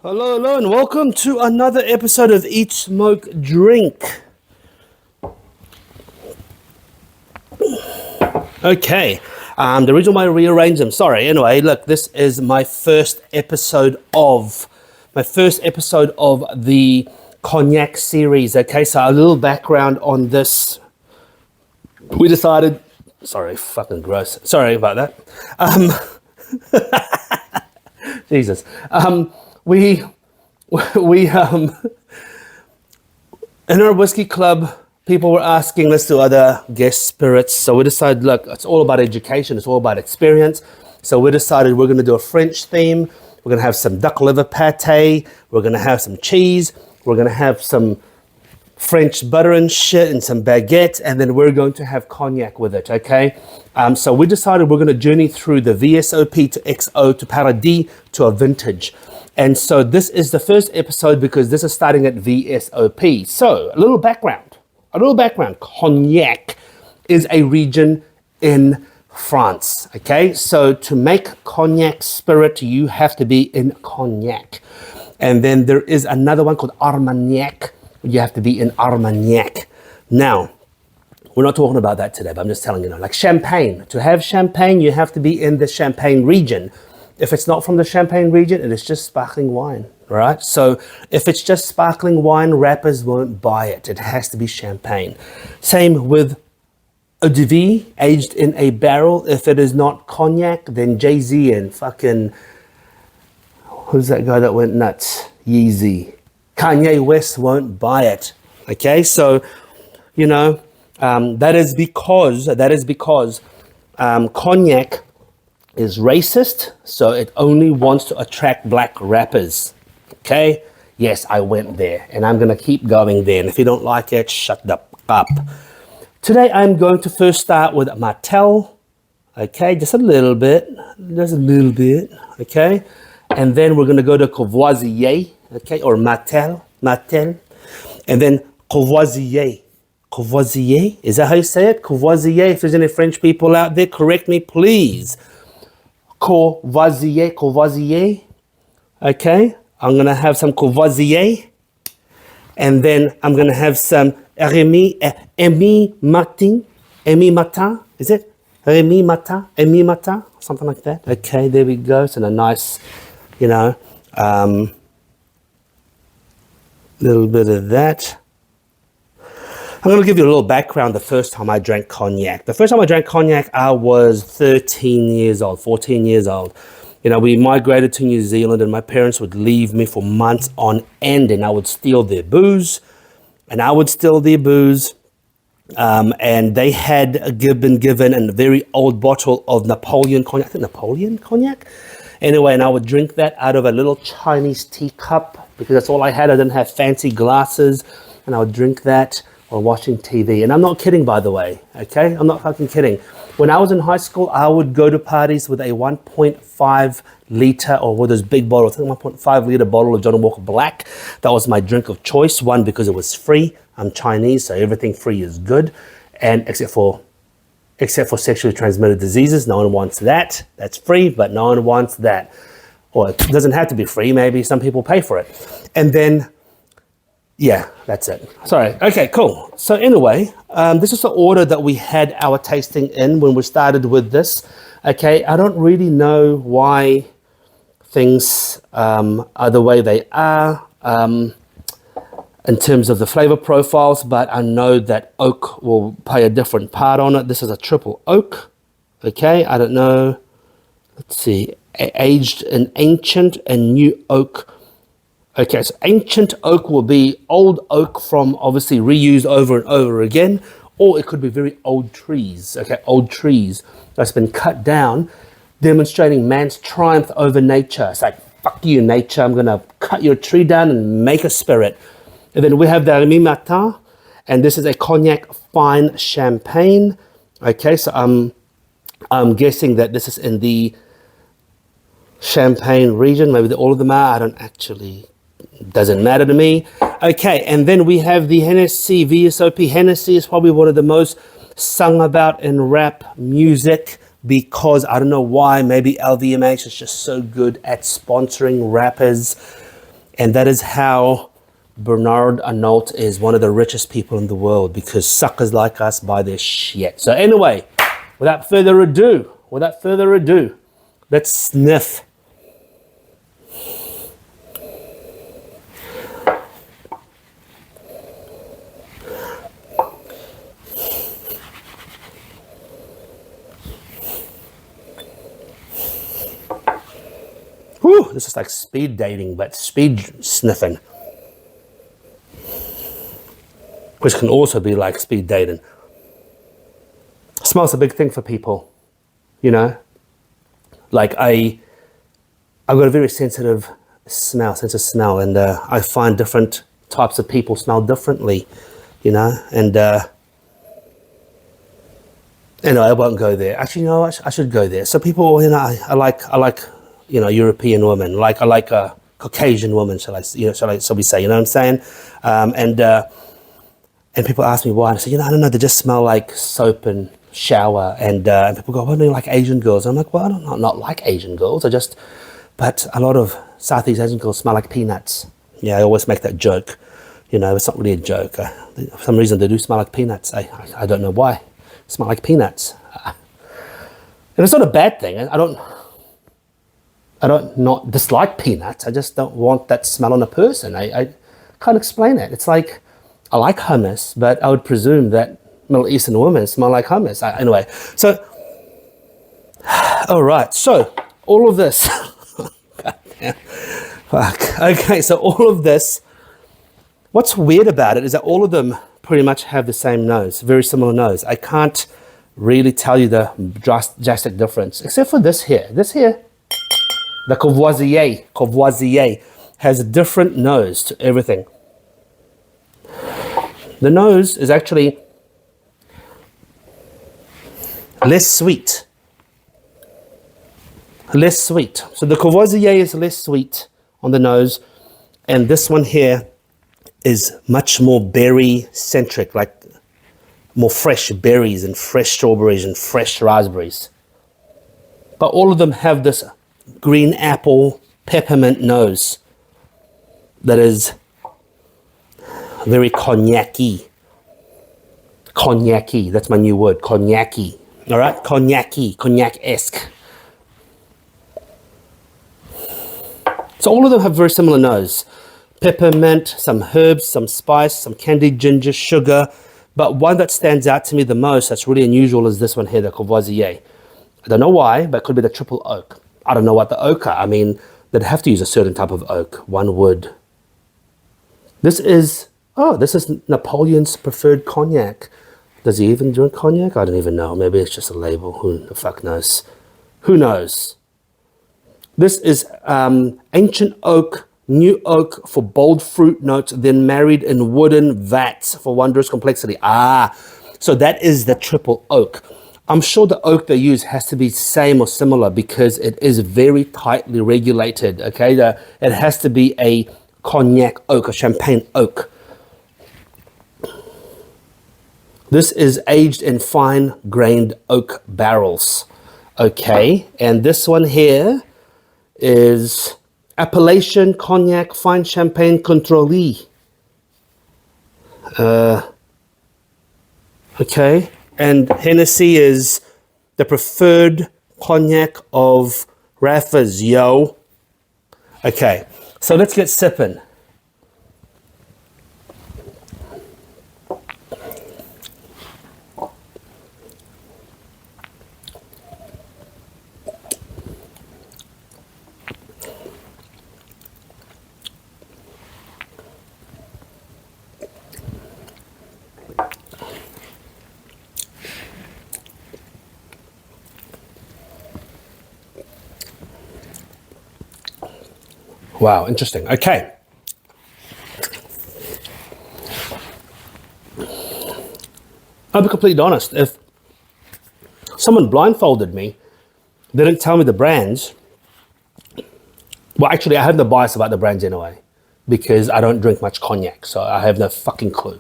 Hello, and welcome to another episode of Eat, Smoke, Drink. Okay, the reason why I rearranged them, sorry. Anyway, look, this is my first episode of the Cognac series. Okay, so a little background on this. We decided, sorry, fucking gross. Sorry about that. Jesus. We in our whiskey club, people were asking us to other guest spirits. So we decided, look, it's all about education. It's all about experience. So we decided we're going to do a French theme. We're going to have some duck liver pate. We're going to have some cheese. We're going to have some French butter and shit and some baguette. And then we're going to have cognac with it, okay? So we decided we're going to journey through the VSOP to XO to Paradis to a vintage. And so this is the first episode because this is starting at VSOP. So a little background. Cognac is a region in France, okay? So to make cognac spirit, you have to be in Cognac. And then there is another one called Armagnac. You have to be in Armagnac. Now, we're not talking about that today, but I'm just telling you now, like champagne. To have champagne, you have to be in the Champagne region. If it's not from the Champagne region, it is just sparkling wine, right? So if it's just sparkling wine, rappers won't buy it. It has to be champagne. Same with eau de vie, aged in a barrel. If it is not cognac, then Jay-Z and fucking, who's that guy that went nuts? Yeezy. Kanye West won't buy it, okay? So, you know, that is because cognac is racist, so it only wants to attract black rappers, okay? Yes, I went there, and I'm gonna keep going there, and if you don't like it, shut the up. Today, I'm going to first start with Martell, okay? Just a little bit, okay? And then we're gonna go to Courvoisier, okay? Or Martell, and then Courvoisier. Courvoisier, is that how you say it? Courvoisier, if there's any French people out there, correct me, please. Courvoisier, okay? I'm gonna have some Courvoisier, and then I'm gonna have some Remy Martin, is it? Remy Martin, something like that. Okay, there we go. So a nice, you know, little bit of that. I'm going to give you a little background the first time I drank cognac. The first time I drank cognac, I was 14 years old. You know, we migrated to New Zealand and my parents would leave me for months on end and I would steal their booze. And they had been given a very old bottle of Napoleon cognac. I think Napoleon cognac? Anyway, and I would drink that out of a little Chinese teacup because that's all I had. I didn't have fancy glasses. And I would drink that while watching TV. And I'm not kidding, by the way, okay? I'm not fucking kidding. When I was in high school, I would go to parties with a 1.5 liter or with those big bottles, I think 1.5 liter bottle of Johnnie Walker Black. That was my drink of choice. One, because it was free. I'm Chinese, so everything free is good. And except for sexually transmitted diseases, no one wants that. That's free, but no one wants that. Or it doesn't have to be free. Maybe some people pay for it. And then, yeah, that's it. Sorry. Okay, cool. So anyway, this is the order that we had our tasting in when we started with this. Okay, I don't really know why things are the way they are in terms of the flavor profiles, but I know that oak will play a different part on it. This is a triple oak. Okay, I don't know. Let's see. Aged in ancient and new oak. Okay, so ancient oak will be old oak from obviously reused over and over again, or it could be very old trees, okay, old trees that's been cut down, demonstrating man's triumph over nature. It's like, fuck you, nature, I'm gonna cut your tree down and make a spirit. And then we have the Remy Martin, and this is a cognac fine champagne. Okay, so I'm guessing that this is in the Champagne region, maybe all of them are, I don't actually, doesn't matter to me. Okay, and then we have the Hennessy, VSOP. Hennessy is probably one of the most sung about in rap music because I don't know why, maybe LVMH is just so good at sponsoring rappers. And that is how Bernard Arnault is one of the richest people in the world, because suckers like us buy their shit. So anyway, without further ado, let's sniff. Whew, this is like speed dating, but speed sniffing. Which can also be like speed dating. Smell's a big thing for people, you know? Like I've got a very sensitive sense of smell, and I find different types of people smell differently, you know? And I won't go there. Actually, you know, I should go there. So people, you know, I like, you know, European women. I like a Caucasian woman, shall we say, you know what I'm saying? And people ask me why, and I say, you know, I don't know, they just smell like soap and shower, and people go, well, do you like Asian girls? I'm like, well, I don't not like Asian girls, but a lot of Southeast Asian girls smell like peanuts. Yeah, I always make that joke, you know, it's not really a joke. For some reason they do smell like peanuts. I don't know why, they smell like peanuts. And it's not a bad thing. I don't not dislike peanuts, I just don't want that smell on a person. I can't explain it. It's like, I like hummus, but I would presume that Middle Eastern women smell like hummus. Anyway, so, all right, so all of this, fuck, okay, so all of this, what's weird about it is that all of them pretty much have the same nose, very similar nose. I can't really tell you the drastic difference, except for this here, the Courvoisier has a different nose to everything. The nose is actually less sweet. So the Courvoisier is less sweet on the nose, and this one here is much more berry-centric, like more fresh berries and fresh strawberries and fresh raspberries. But all of them have this green apple peppermint nose that is very cognac-y. Cognac-y, that's my new word, cognac-y. All right, cognac-y, cognac-esque. So all of them have very similar nose. Peppermint, some herbs, some spice, some candied ginger, sugar. But one that stands out to me the most, that's really unusual, is this one here, the Courvoisier. I don't know why, but it could be the triple oak. I don't know what the oak are. I mean, they'd have to use a certain type of oak, one wood. This is Napoleon's preferred cognac. Does he even drink cognac? I don't even know. Maybe it's just a label. Who the fuck knows? Who knows? This is ancient oak, new oak for bold fruit notes, then married in wooden vats for wondrous complexity. So that is the triple oak. I'm sure the oak they use has to be same or similar, because it is very tightly regulated, okay? It has to be a cognac oak, a champagne oak. This is aged in fine-grained oak barrels, okay? And this one here is Appellation Cognac Fine Champagne Contrôlé. Okay, and Hennessy is the preferred cognac of Raffas, yo. Okay, so let's get sipping. Wow, interesting. Okay. I'll be completely honest. If someone blindfolded me, they didn't tell me the brands. Well, actually, I have no bias about the brands anyway, because I don't drink much cognac, so I have no fucking clue.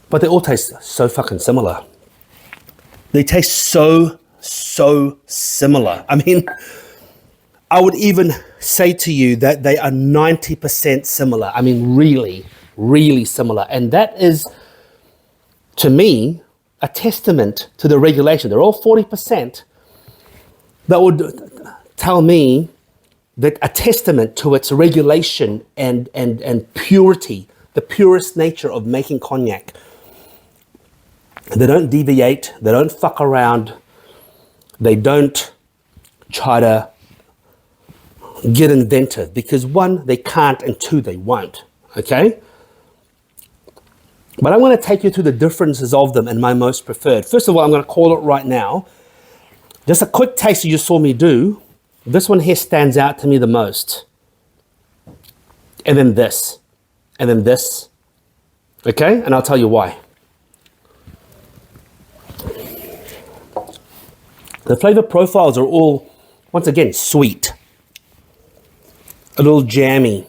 But they all taste so fucking similar. They taste so similar. I mean, I would even say to you that they are 90% similar. I mean, really, really similar. And that is, to me, a testament to the regulation. They're all 40%. That would tell me that a testament to its regulation and purity, the purest nature of making cognac. They don't deviate, they don't fuck around, they don't try to get inventive, because one, they can't, and two, they won't, okay? But I'm going to take you through the differences of them and my most preferred. First of all, I'm going to call it right now. Just a quick taste you just saw me do. This one here stands out to me the most. And then this. And then this. Okay? And I'll tell you why. The flavor profiles are all, once again, sweet. A little jammy.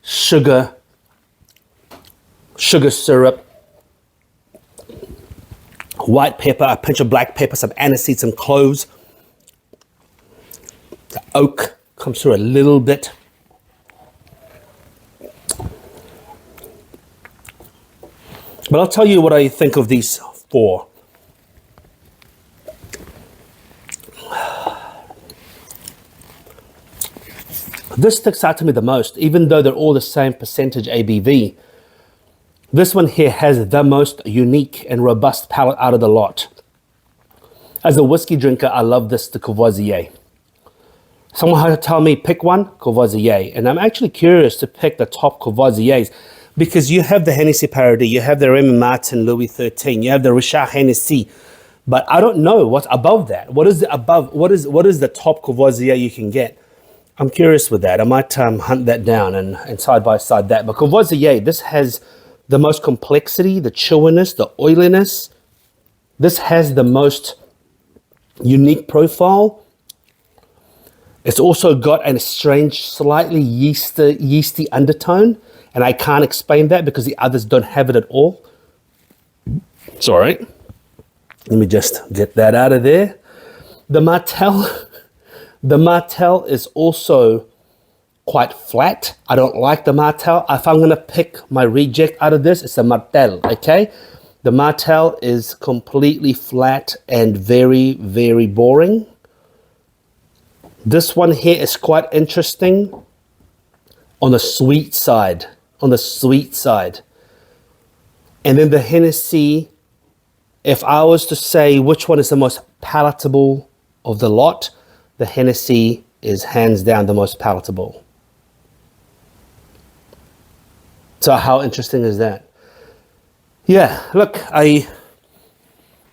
Sugar syrup, white pepper, a pinch of black pepper, some aniseed, some cloves. The oak comes through a little bit. But I'll tell you what I think of these four. This sticks out to me the most, even though they're all the same percentage ABV. This one here has the most unique and robust palate out of the lot. As a whiskey drinker, I love this, the Courvoisier. Someone had to tell me, pick one, Courvoisier. And I'm actually curious to pick the top Courvoisiers, because you have the Hennessy parody, you have the Remy Martin Louis XIII, you have the Richard Hennessy, but I don't know what's above that. What is the above? What is the top Courvoisier you can get? I'm curious with that. I might hunt that down and side by side that. But Courvoisier, this has the most complexity, the chewiness, the oiliness. This has the most unique profile. It's also got a strange, slightly yeasty undertone, and I can't explain that because the others don't have it at all. Sorry. Let me just get that out of there. The Martell is also quite flat. I don't like the Martell. If I'm going to pick my reject out of this, it's the Martell, okay? The Martell is completely flat and very, very boring. This one here is quite interesting on the sweet side, And then the Hennessy, if I was to say which one is the most palatable of the lot, the Hennessy is hands down the most palatable. So how interesting is that? Yeah, look,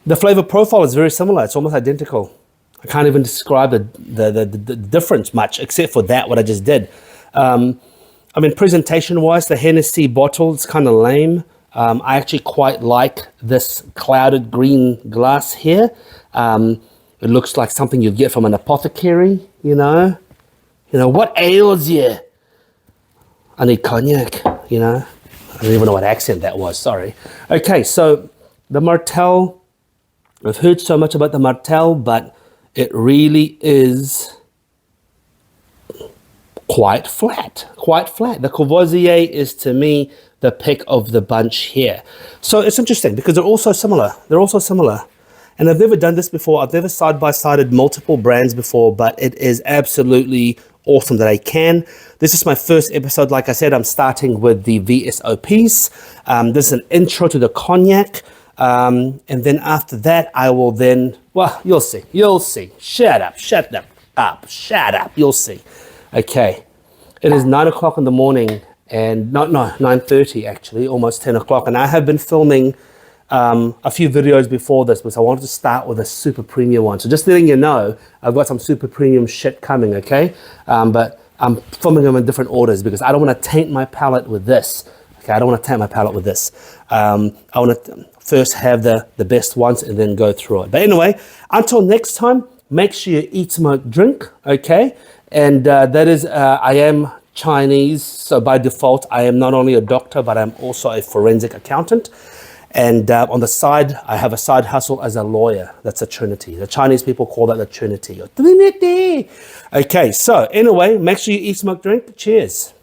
the flavor profile is very similar. It's almost identical. I can't even describe the difference much, except for that, what I just did. I mean, presentation-wise, the Hennessy bottle is kind of lame. I actually quite like this clouded green glass here. It looks like something you'd get from an apothecary, you know. You know, what ails you? I need cognac, you know. I don't even know what accent that was, sorry. Okay, so the Martell, I've heard so much about the Martell, but it really is quite flat. The Courvoisier is, to me, the pick of the bunch here. So it's interesting because they're all so similar. And I've never done this before. I've never side-by-sided multiple brands before, but it is absolutely awesome that I can. This is my first episode. Like I said, I'm starting with the VSOPs. This is an intro to the cognac. And then after that, I will then, well, you'll see. Shut up. You'll see. Okay. It is 9 o'clock in the morning, and no, 9:30 actually, almost 10 o'clock. And I have been filming a few videos before this, because I wanted to start with a super premium one. So just letting you know, I've got some super premium shit coming, okay? But I'm filming them in different orders because I don't want to taint my palate with this. Okay, I don't want to taint my palate with this. I want to first have the best ones and then go through it. But anyway, until next time, make sure you eat, smoke, drink, okay? And that is, I am Chinese, so by default, I am not only a doctor, but I'm also a forensic accountant. And on the side, I have a side hustle as a lawyer. That's a trinity. The Chinese people call that the trinity, or trinity. Okay, so anyway, make sure you eat, smoke, drink. Cheers.